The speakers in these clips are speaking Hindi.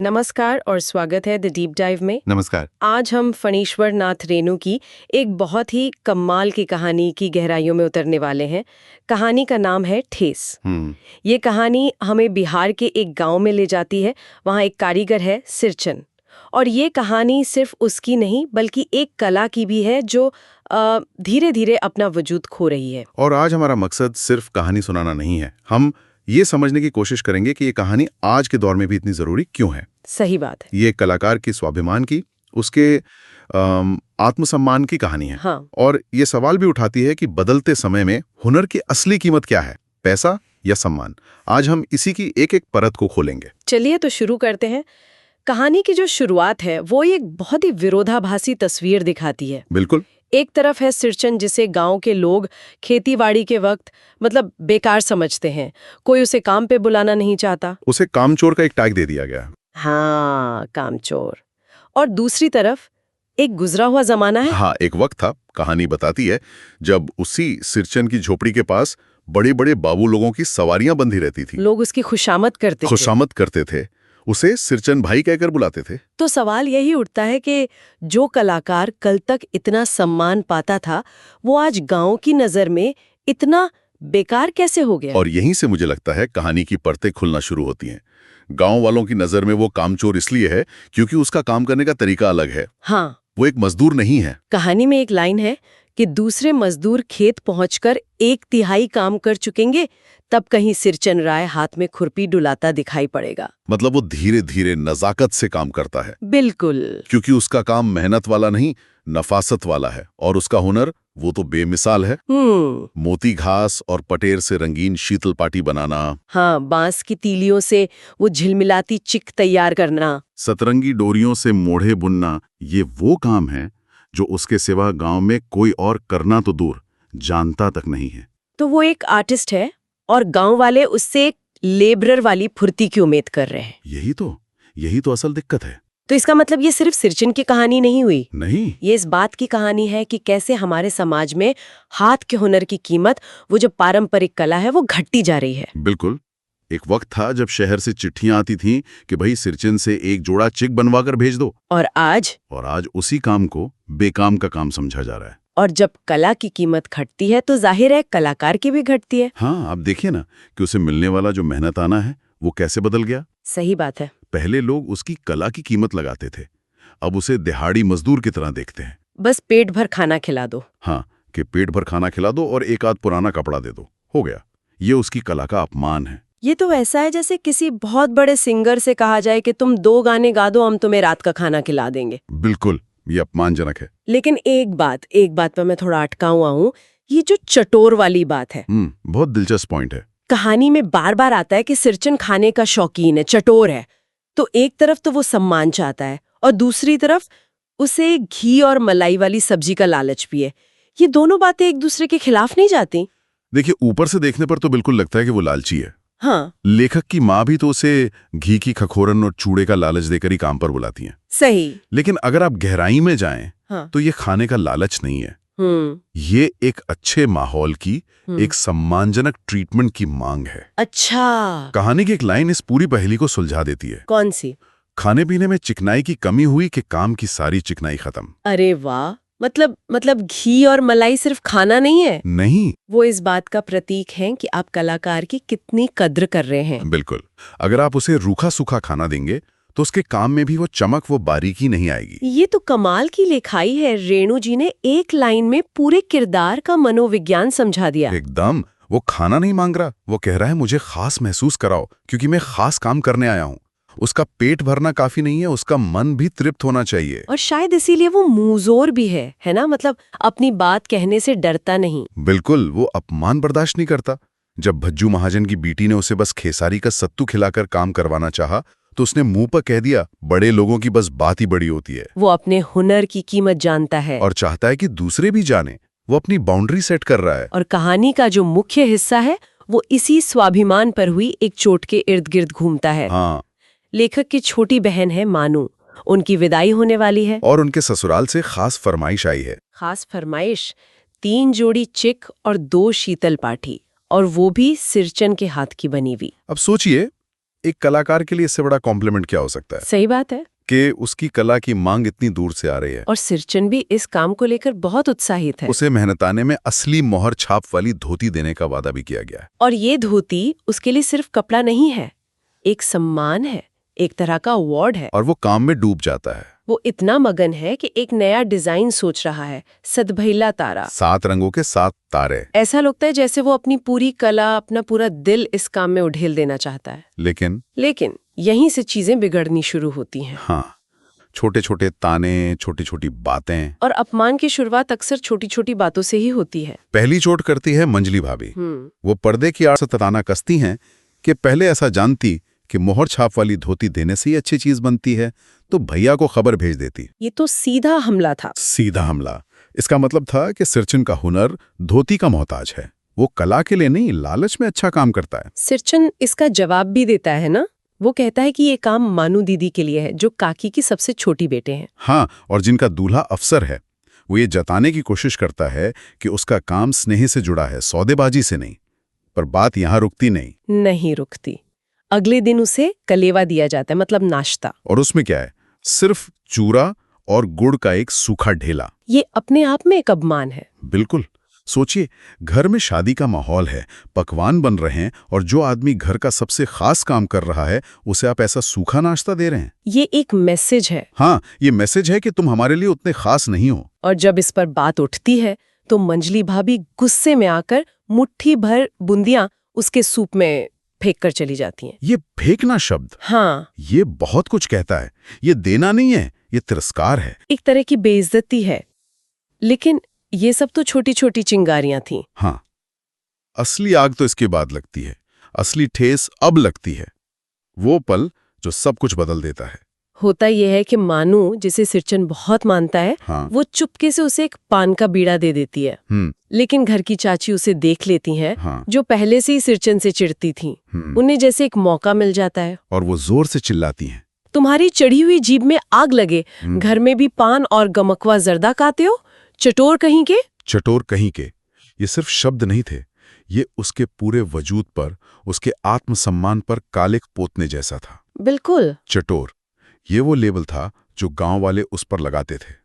नमस्कार और स्वागत है द डीप डाइव में। नमस्कार। आज हम फणीश्वर नाथ रेणु की एक बहुत ही कमाल की कहानी की गहराइयों में उतरने वाले हैं। कहानी का नाम है ठेस। ये कहानी हमें बिहार के एक गांव में ले जाती है। वहाँ एक कारीगर है सिरचन, और ये कहानी सिर्फ उसकी नहीं बल्कि एक कला की भी है जो धीरे धीरे अपना वजूद खो रही है। और आज हमारा मकसद सिर्फ कहानी सुनाना नहीं है, हम ये समझने की कोशिश करेंगे कि ये कहानी आज के दौर में भी इतनी जरूरी क्यों है। सही बात है। ये कलाकार की स्वाभिमान की, उसके आत्मसम्मान की कहानी है। हाँ। और ये सवाल भी उठाती है कि बदलते समय में हुनर की असली कीमत क्या है, पैसा या सम्मान। आज हम इसी की एक एक परत को खोलेंगे। चलिए तो शुरू करते हैं। कहानी की जो शुरुआत है वो एक बहुत ही विरोधाभासी तस्वीर दिखाती है। बिल्कुल। एक तरफ है सिरचन, जिसे गांव के लोग खेतीबाड़ी के वक्त बेकार समझते हैं। कोई उसे काम पे बुलाना नहीं चाहता। उसे कामचोर का एक टैग दे दिया गया। हाँ, कामचोर। और दूसरी तरफ एक गुजरा हुआ जमाना है। हाँ, एक वक्त था, कहानी बताती है, जब उसी सिरचन की झोपड़ी के पास बड़े बड़े बाबू लोगों की सवारियां बंधी रहती थी। लोग उसकी खुशामद करते थे। उसे सिरचन भाई कहकर बुलाते थे। तो सवाल यही उठता है कि जो कलाकार कल तक इतना सम्मान पाता था, वो आज गांव की नजर में इतना बेकार कैसे हो गया। और यहीं से मुझे लगता है कहानी की परतें खुलना शुरू होती हैं। गांव वालों की नजर में वो कामचोर इसलिए है क्योंकि उसका काम करने का तरीका अलग है। हाँ, वो एक मजदूर नहीं है। कहानी में एक लाइन है कि दूसरे मजदूर खेत पहुंचकर 1/3 काम कर चुकेंगे, तब कहीं सिरचन राय हाथ में खुरपी डुलाता दिखाई पड़ेगा। मतलब वो धीरे धीरे नजाकत से काम करता है। बिल्कुल। क्योंकि उसका काम मेहनत वाला नहीं, नफासत वाला है। और उसका हुनर वो तो बेमिसाल है। मोती घास और पटेर से रंगीन शीतल पाटी बनाना। हाँ, बांस की तीलियों से वो झिलमिलाती चिक तैयार करना। सतरंगी डोरियों से मोढ़े बुनना, ये वो काम है जो उसके सिवा गांव में कोई और करना तो दूर, जानता तक नहीं है। तो वो एक आर्टिस्ट है और गांव वाले उससे एक लेबरर वाली फुर्ती की उम्मीद कर रहे हैं। यही तो असल दिक्कत है। तो इसका मतलब ये सिर्फ सिरचन की कहानी नहीं हुई। नहीं, ये इस बात की कहानी है कि कैसे हमारे समाज में हाथ के हुनर की कीमत, वो जो पारंपरिक कला है, वो घटती जा रही है। बिल्कुल। एक वक्त था जब शहर से चिट्ठियां आती थीं कि भाई सिरचन से एक जोड़ा चिक बनवा कर भेज दो। और आज उसी काम को बेकाम का काम समझा जा रहा है। और जब कला की कीमत घटती है तो जाहिर है कलाकार की भी घटती है। हाँ, आप देखिए ना कि उसे मिलने वाला जो मेहनत आना है वो कैसे बदल गया। सही बात है। पहले लोग उसकी कला की कीमत लगाते थे, अब उसे दिहाड़ी मजदूर की तरह देखते हैं। बस पेट भर खाना खिला दो। हाँ, कि पेट भर खाना खिला दो और एक आध पुराना कपड़ा दे दो, हो गया। ये उसकी कला का अपमान है। ये तो ऐसा है जैसे किसी बहुत बड़े सिंगर से कहा जाए कि तुम 2 गाने गा दो, हम तुम्हें रात का खाना खिला देंगे। बिल्कुल, ये अपमानजनक है। लेकिन एक बात पर मैं थोड़ा अटका हुआ हूँ, ये जो चटोर वाली बात है। बहुत दिलचस्प पॉइंट है। कहानी में बार बार आता है कि सिरचन खाने का शौकीन है, चटोर है। तो एक तरफ तो वो सम्मान चाहता है और दूसरी तरफ उसे घी और मलाई वाली सब्जी का लालच भी है। ये दोनों बातें एक दूसरे के खिलाफ नहीं जाती। देखिए, ऊपर से देखने पर तो बिल्कुल लगता है कि वो लालची है। हाँ, लेखक की माँ भी तो उसे घी की खखोरन और चूड़े का लालच देकर ही काम पर बुलाती हैं। सही। लेकिन अगर आप गहराई में जाएं, हाँ। तो ये खाने का लालच नहीं है। ये एक अच्छे माहौल की, एक सम्मानजनक ट्रीटमेंट की मांग है। अच्छा। कहानी की एक लाइन इस पूरी पहेली को सुलझा देती है। कौन सी? खाने पीने में चिकनाई की कमी हुई कि काम की सारी चिकनाई खत्म। अरे वाह। मतलब घी और मलाई सिर्फ खाना नहीं है। नहीं, वो इस बात का प्रतीक है कि आप कलाकार की कितनी कद्र कर रहे हैं। बिल्कुल। अगर आप उसे रूखा सूखा खाना देंगे तो उसके काम में भी वो चमक, वो बारीकी नहीं आएगी। ये तो कमाल की लिखाई है। रेणु जी ने एक लाइन में पूरे किरदार का मनोविज्ञान समझा दिया। एकदम। वो खाना नहीं मांग रहा, वो कह रहा है मुझे खास महसूस कराओ क्योंकि मैं खास काम करने आया हूँ। उसका पेट भरना काफी नहीं है, उसका मन भी तृप्त होना चाहिए। और शायद इसीलिए वो मुंहजोर भी है ना? अपनी बात कहने से डरता नहीं। बिल्कुल, वो अपमान बर्दाश्त नहीं करता। जब भज्जू महाजन की बेटी ने उसे बस खेसारी का सत्तू खिलाकर काम करवाना चाहा तो उसने मुंह पर कह दिया, बड़े लोगों की बस बात ही बड़ी होती है। वो अपने हुनर की कीमत जानता है और चाहता है कि दूसरे भी जाने। वो अपनी बाउंड्री सेट कर रहा है। और कहानी का जो मुख्य हिस्सा है वो इसी स्वाभिमान पर हुई एक चोट के इर्द गिर्द घूमता है। हाँ। लेखक की छोटी बहन है मानू, उनकी विदाई होने वाली है और उनके ससुराल से खास फरमाइश आई है। खास फरमाइश 3 जोड़ी चिक और 2 शीतल पाठी, और वो भी सिरचन के हाथ की बनी हुई। अब सोचिए, एक कलाकार के लिए इससे बड़ा कॉम्प्लीमेंट क्या हो सकता है सही बात है। कि उसकी कला की मांग इतनी दूर से आ रही है। और सिरचन भी इस काम को लेकर बहुत उत्साहित है। उसे मेहनताने में असली मोहर छाप वाली धोती देने का वादा भी किया गया है। और ये धोती उसके लिए सिर्फ कपड़ा नहीं है, एक सम्मान है, एक तरह का अवार्ड है। और वो काम में डूब जाता है। वो इतना मगन है कि एक नया डिजाइन सोच रहा है, सदभैला तारा, 7 रंगों के 7 तारे। ऐसा लगता है जैसे वो अपनी पूरी कला, अपना पूरा दिल इस काम में उड़ेल देना चाहता है। लेकिन यहीं से चीजें बिगड़नी शुरू होती हैं। हाँ, छोटे छोटे ताने, छोटी छोटी बातें। और अपमान की शुरुआत अक्सर छोटी छोटी बातों से ही होती है। पहली चोट करती है मंजली भाभी। वो पर्दे की आड़ से ताना कसती हैं कि पहले ऐसा जानती कि मोहर छाप वाली धोती देने से ही अच्छी चीज बनती है तो भैया को खबर भेज देती। ये तो सीधा हमला था। सीधा हमला। इसका मतलब था कि सिरचन का हुनर धोती का मोहताज है। वो कला के लिए नहीं, लालच में अच्छा काम करता है। सिरचन इसका जवाब भी देता है ना। वो कहता है कि ये काम मानू दीदी के लिए है, जो काकी की सबसे छोटी बेटे हैं। हाँ, और जिनका दूल्हा अफसर है। वो ये जताने की कोशिश करता है कि उसका काम स्नेह से जुड़ा है, सौदेबाजी से नहीं। पर बात यहाँ रुकती नहीं रुकती। अगले दिन उसे कलेवा दिया जाता है, मतलब नाश्ता। और उसमें क्या है? सिर्फ चूरा और गुड़ का एक सूखा ढेला। ये अपने आप में एक अपमान है। बिल्कुल। सोचिए, घर में शादी का माहौल है, पकवान बन रहे हैं और जो आदमी घर का सबसे खास काम कर रहा है उसे आप ऐसा सूखा नाश्ता दे रहे हैं। ये एक मैसेज है। हाँ, ये मैसेज है कि तुम हमारे लिए उतने खास नहीं हो। और जब इस पर बात उठती है तो मंजली भाभी गुस्से में आकर मुट्ठी भर बूंदियां उसके सूप में फेंक कर चली जाती हैं। ये फेंकना शब्द, हाँ, ये बहुत कुछ कहता है। ये देना नहीं है, ये तिरस्कार है, एक तरह की बेइज्जती है। लेकिन ये सब तो छोटी छोटी चिंगारियां थीं। हाँ, असली आग तो इसके बाद लगती है। असली ठेस अब लगती है, वो पल जो सब कुछ बदल देता है। होता यह है कि मानू, जिसे सिरचन बहुत मानता है, हाँ। वो चुपके से उसे एक पान का बीड़ा दे देती है। लेकिन घर की चाची उसे देख लेती हैं। हाँ। जो पहले से ही सिरचन से चिढ़ती थीं। उन्हें जैसे एक मौका मिल जाता है और वो जोर से चिल्लाती हैं, तुम्हारी चढ़ी हुई जीभ में आग लगे, घर में भी पान और गमकवा जर्दा खाते हो, चटोर कहीं के। चटोर कहीं के। ये सिर्फ शब्द नहीं थे, ये उसके पूरे वजूद पर, उसके आत्मसम्मान पर कालिक पोतने जैसा था। बिल्कुल। चटोर, ये वो लेबल था जो गांव वाले उस पर लगाते थे।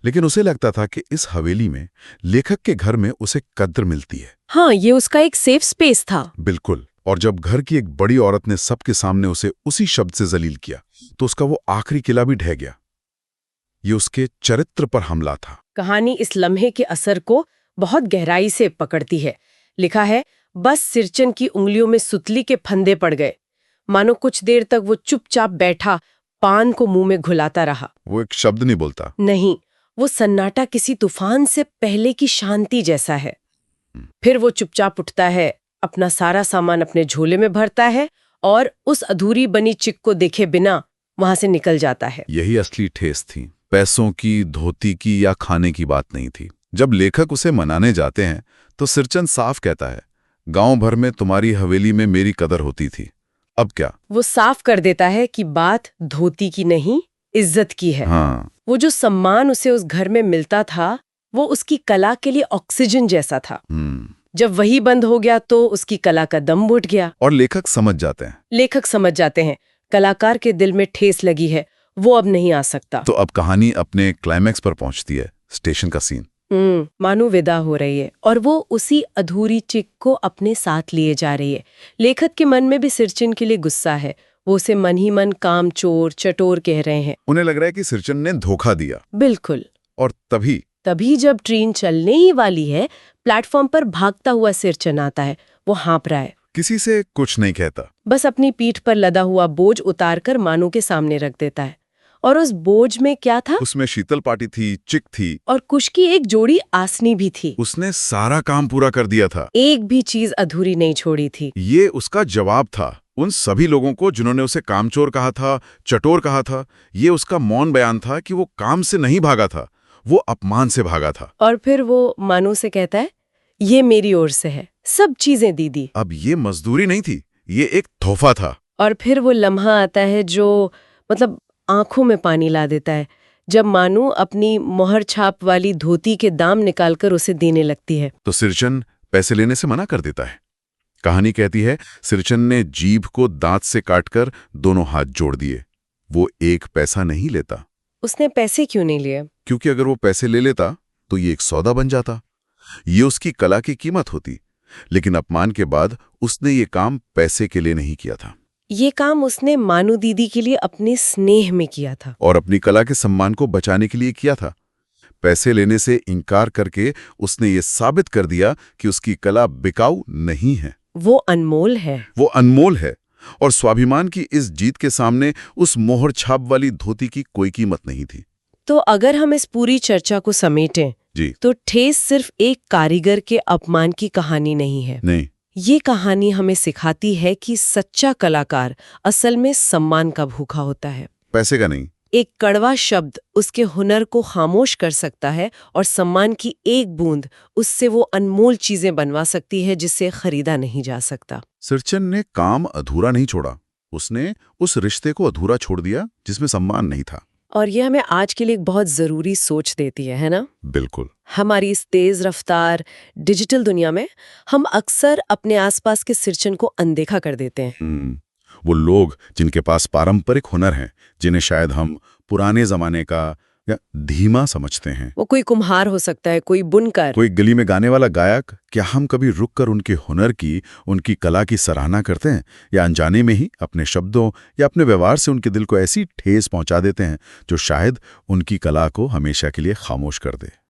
लेकिन उसे लगता था कि इस हवेली में, लेखक के घर में उसे कद्र मिलती है। हाँ, ये उसका एक सेफ स्पेस था। बिल्कुल। और जब घर की एक बड़ी औरत ने सबके सामने उसे उसी शब्द से जलील किया तो उसका वो आखिरी किला भी ढह गया। ये उसके चरित्र पर हमला था। कहानी इस लम्हे के असर को बहुत गहराई से पकड़ती है। लिखा है, बस सिरचन की उंगलियों में सुतली के फंदे पड़ गए। मानो कुछ देर तक वो चुपचाप बैठा, पान को मुंह में घुलाता रहा। वो एक शब्द नहीं बोलता। नहीं, वो सन्नाटा किसी तूफान से पहले की शांति जैसा है। फिर वो चुपचाप उठता है, अपना सारा सामान अपने झोले में भरता है और उस अधूरी बनी चिक को देखे बिना वहां से निकल जाता है। यही असली ठेस थी। पैसों की, धोती की या खाने की बात नहीं थी। जब लेखक उसे मनाने जाते हैं तो सिरचन साफ कहता है, गांव भर में तुम्हारी हवेली में मेरी कदर होती थी, अब क्या? वो साफ कर देता है कि बात धोती की नहीं, इज्जत की है। हाँ। वो जो सम्मान उसे उस घर में मिलता था, वो उसकी कला के लिए ऑक्सीजन जैसा था। जब वही बंद हो गया तो उसकी कला का दम घुट गया। और लेखक समझ जाते हैं, कलाकार के दिल में ठेस लगी है, वो अब नहीं आ सकता। तो अब कहानी अपने क्लाइमैक्स पर पहुंचती है, स्टेशन का सीन। मानू विदा हो रही है और वो उसी अधूरी चिक को अपने साथ लिए जा रही है। लेखक के मन में भी सिरचन के लिए गुस्सा है। वो उसे मन ही मन काम चोर, चटोर कह रहे हैं। उन्हें लग रहा है कि सिरचन ने धोखा दिया। बिल्कुल। और तभी जब ट्रेन चलने ही वाली है, प्लेटफॉर्म पर भागता हुआ सिरचन आता है। वो हाँप रहा है, किसी से कुछ नहीं कहता, बस अपनी पीठ पर लदा हुआ बोझ उतारकर मानू के सामने रख देता है। और उस बोझ में क्या था? उसमें शीतल पाटी थी, चिक थी और कुश की एक जोड़ी आसनी भी थी। उसने सारा काम पूरा कर दिया था, एक भी चीज अधूरी नहीं छोड़ी थी। ये उसका जवाब था उन सभी लोगों को जिन्होंने उसे कामचोर कहा था, चटोर कहा था। ये उसका मौन बयान था कि वो काम से नहीं भागा था, वो अपमान से भागा था। और फिर वो मानू से कहता है, ये मेरी ओर से है, सब चीजें दीदी। अब ये मजदूरी नहीं थी, ये एक तोहफा था। और फिर वो लम्हा आता है जो मतलब आंखों में पानी ला देता है, जब मानू अपनी मोहर छाप वाली धोती के दाम निकालकर उसे देने लगती है। तो सिरचन पैसे लेने से मना कर देता है। कहानी कहती है सिरचन ने जीभ को दांत से काटकर दोनों हाथ जोड़ दिए। वो एक पैसा नहीं लेता। उसने पैसे क्यों नहीं लिए? क्योंकि अगर वो पैसे ले लेता तो ये एक सौदा बन जाता, ये उसकी कला की कीमत होती। लेकिन अपमान के बाद उसने ये काम पैसे के लिए नहीं किया था। ये काम उसने मानू दीदी के लिए अपने स्नेह में किया था और अपनी कला के सम्मान को बचाने के लिए किया था। पैसे लेने से इनकार करके उसने ये साबित कर दिया कि उसकी कला बिकाऊ नहीं है, वो अनमोल है। वो अनमोल है। और स्वाभिमान की इस जीत के सामने उस मोहर छाप वाली धोती की कोई कीमत नहीं थी। तो अगर हम इस पूरी चर्चा को समेटें जी तो ठेस सिर्फ एक कारीगर के अपमान की कहानी नहीं है। नहीं, ये कहानी हमें सिखाती है कि सच्चा कलाकार असल में सम्मान का भूखा होता है। पैसे का नहीं। एक कड़वा शब्द उसके हुनर को खामोश कर सकता है और सम्मान की एक बूंद उससे वो अनमोल चीजें बनवा सकती है जिसे खरीदा नहीं जा सकता। सिरचन ने काम अधूरा नहीं छोड़ा, उसने उस रिश्ते को अधूरा छोड़ दिया जिसमें सम्मान नहीं था। और ये हमें आज के लिए एक बहुत जरूरी सोच देती है ना? बिल्कुल। हमारी इस तेज रफ्तार डिजिटल दुनिया में हम अक्सर अपने आसपास के सिरचन को अनदेखा कर देते हैं। वो लोग जिनके पास पारंपरिक हुनर हैं, जिन्हें शायद हम पुराने जमाने का या धीमा समझते हैं। वो कोई कुम्हार हो सकता है, कोई बुनकर, कोई गली में गाने वाला गायक। क्या हम कभी रुककर उनके हुनर की, उनकी कला की सराहना करते हैं, या अनजाने में ही अपने शब्दों या अपने व्यवहार से उनके दिल को ऐसी ठेस पहुंचा देते हैं जो शायद उनकी कला को हमेशा के लिए खामोश कर दे?